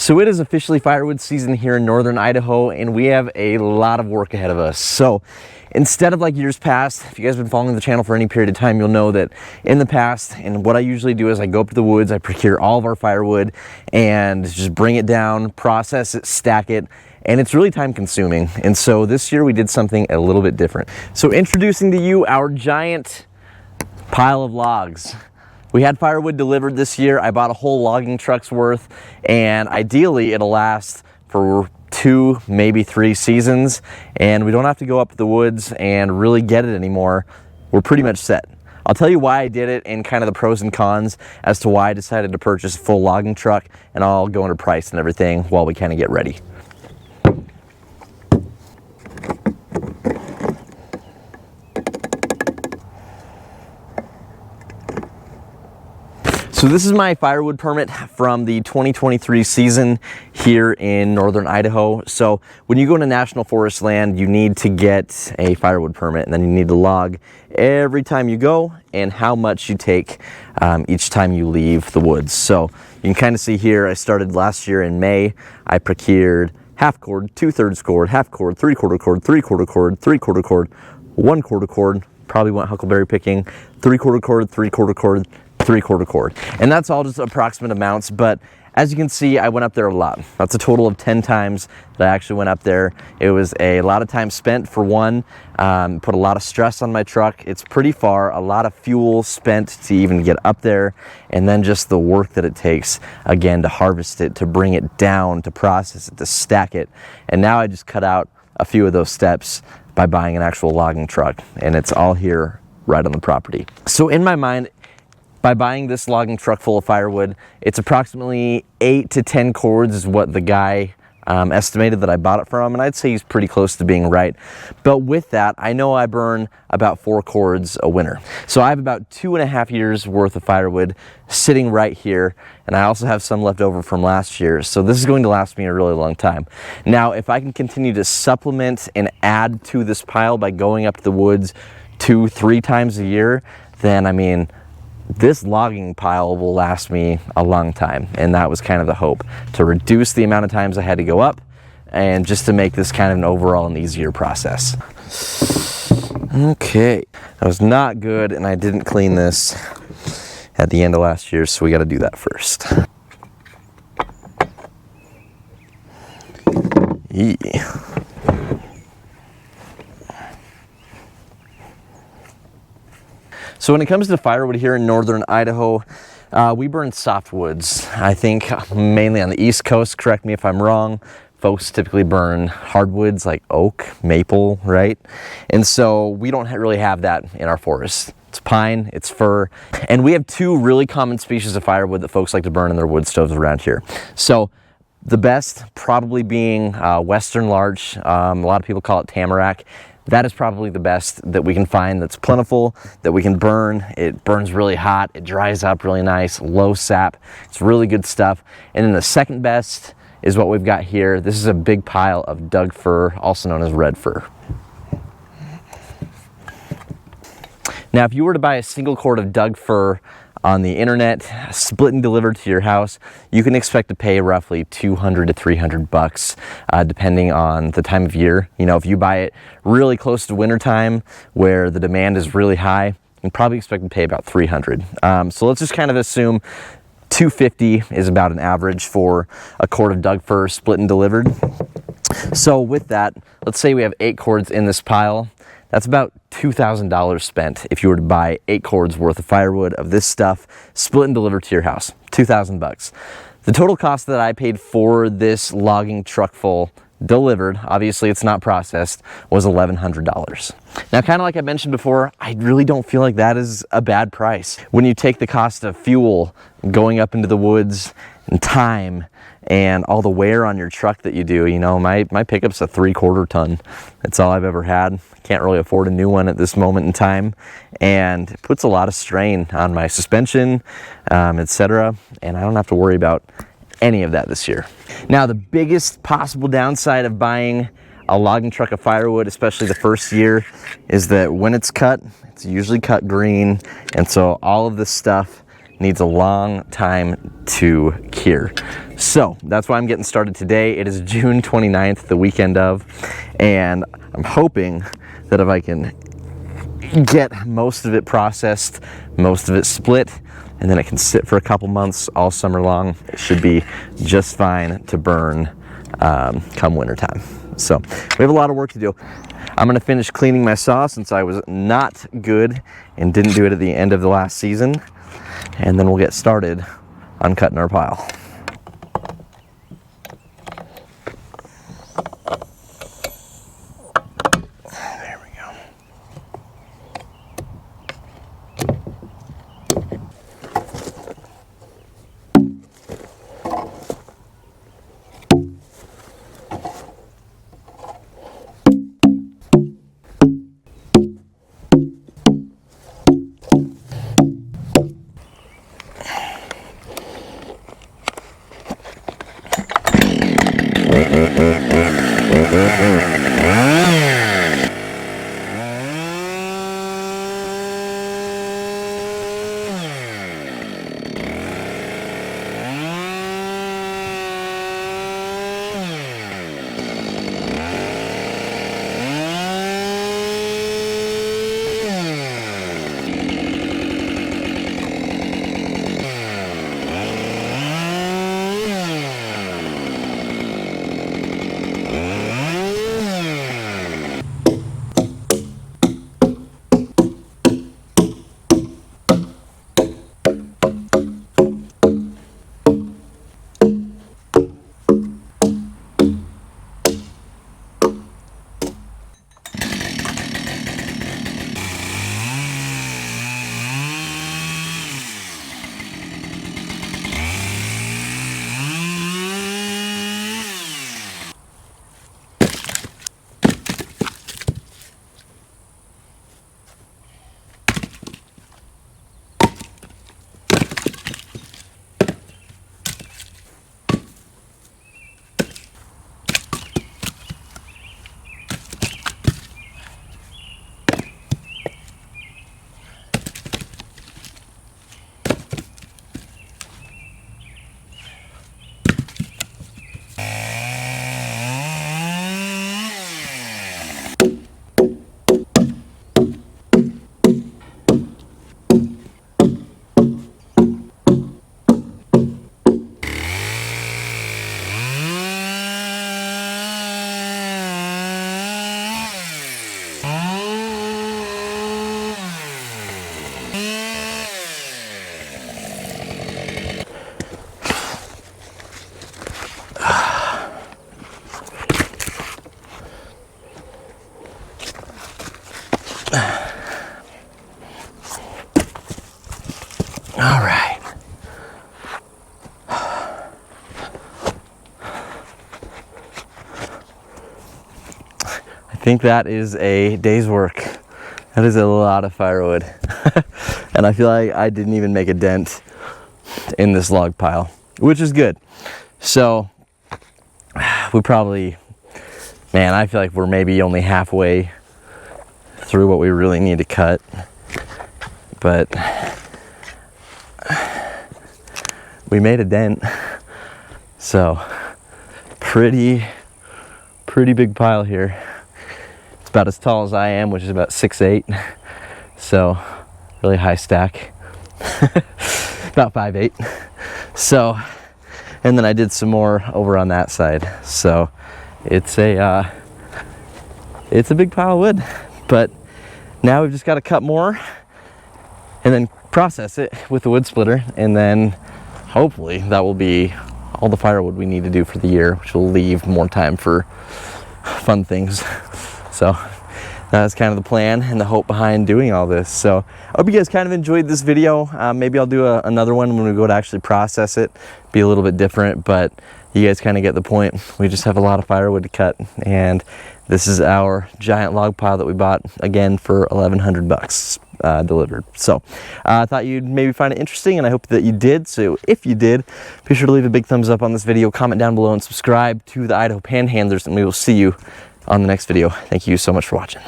So it is officially firewood season here in northern Idaho, and we have a lot of work ahead of us. So instead of like years past, if you guys have been following the channel for any period of time, you'll know that in the past, and what I usually do is I go up to the woods, I procure all of our firewood and just bring it down, process it, stack it, and it's really time consuming. And so this year we did something a little bit different. So introducing to you our giant pile of logs. We had firewood delivered this year. I bought a whole logging truck's worth, and ideally it'll last for 2, maybe 3 seasons, and we don't have to go up to the woods and really get it anymore. We're pretty much set. I'll tell you why I did it and kind of the pros and cons as to why I decided to purchase a full logging truck, and I'll go into price and everything while we kind of get ready. So this is my firewood permit from the 2023 season here in northern Idaho. So when you go into national forest land, you need to get a firewood permit, and then you need to log every time you go and how much you take each time you leave the woods. So you can kind of see here, I started last year in May. I procured half cord, 2/3 cord, half cord, 3/4 cord, 3/4 cord, 3/4 cord, 1/4 cord, probably went huckleberry picking, 3/4 cord, 3/4 cord, 3/4 cord. And that's all just approximate amounts, but as you can see, I went up there a lot. That's a total of 10 times that I actually went up there. It was a lot of time spent for one, put a lot of stress on my truck. It's pretty far, a lot of fuel spent to even get up there, and then just the work that it takes, again, to harvest it, to bring it down, to process it, to stack it. And now I just cut out a few of those steps by buying an actual logging truck, and it's all here right on the property. So in my mind, by buying this logging truck full of firewood, it's approximately 8 to 10 cords is what the guy estimated that I bought it from, and I'd say he's pretty close to being right. But with that, I know I burn about 4 cords a winter. So I have about 2.5 years worth of firewood sitting right here, and I also have some left over from last year. So this is going to last me a really long time. Now, if I can continue to supplement and add to this pile by going up to the woods 2-3 times a year, then I mean, this logging pile will last me a long time, and that was kind of the hope, to reduce the amount of times I had to go up and just to make this kind of an overall an easier process. Okay, that was not good, and I didn't clean this at the end of last year, so we got to do that first. Yeah. So when it comes to firewood here in northern Idaho, we burn softwoods. I think mainly on the East Coast, correct me if I'm wrong, folks typically burn hardwoods like oak, maple, right? And so we don't really have that in our forest. It's pine, it's fir, and we have 2 really common species of firewood that folks like to burn in their wood stoves around here. So the best probably being western larch. A lot of people call it tamarack. That is probably the best that we can find that's plentiful, that we can burn. It burns really hot, it dries up really nice, low sap. It's really good stuff. And then the second best is what we've got here. This is a big pile of Doug fir, also known as red fir. Now, if you were to buy a single cord of Doug fir on the internet, split and delivered to your house, you can expect to pay roughly $200 to $300, depending on the time of year. You know, if you buy it really close to winter time where the demand is really high, you can probably expect to pay about $300. So let's just kind of assume $250 is about an average for a cord of Doug fir split and delivered. So with that, let's say we have 8 cords in this pile. That's about $2,000 spent if you were to buy 8 cords worth of firewood of this stuff, split and delivered to your house. $2,000. The total cost that I paid for this logging truck full delivered, obviously it's not processed, was $1,100. Now, kind of like I mentioned before, I really don't feel like that is a bad price. When you take the cost of fuel, going up into the woods, and time, and all the wear on your truck that you do. You know, my pickup's a 3/4 ton. That's all I've ever had. Can't really afford a new one at this moment in time, and it puts a lot of strain on my suspension, etc. And I don't have to worry about any of that this year. Now, the biggest possible downside of buying a logging truck of firewood, especially the first year, is that when it's cut, it's usually cut green, and so all of this stuff needs a long time to cure. So that's why I'm getting started today. It is June 29th, the weekend of, and I'm hoping that if I can get most of it processed, most of it split, and then it can sit for a couple months all summer long, it should be just fine to burn come winter time. So we have a lot of work to do. I'm gonna finish cleaning my saw since I was not good and didn't do it at the end of the last season, and then we'll get started on cutting our pile. All right. I think that is a day's work. That is a lot of firewood. And I feel like I didn't even make a dent in this log pile, which is good. So we probably, man, I feel like we're maybe only halfway through what we really need to cut. But we made a dent. So pretty big pile here. It's about as tall as I am, which is about 6'8". So really high stack. About 5'8". So, and then I did some more over on that side. So it's a big pile of wood. But now we've just got to cut more and then process it with the wood splitter, and then hopefully that will be all the firewood we need to do for the year, which will leave more time for fun things. So that's kind of the plan and the hope behind doing all this. So I hope you guys kind of enjoyed this video. Maybe I'll do another one when we go to actually process it, be a little bit different, but you guys kind of get the point. We just have a lot of firewood to cut, and this is our giant log pile that we bought, again, for $1,100 delivered. So I thought you'd maybe find it interesting, and I hope that you did. So if you did, be sure to leave a big thumbs up on this video, comment down below, and subscribe to the Idaho Panhandlers, and we will see you on the next video. Thank you so much for watching.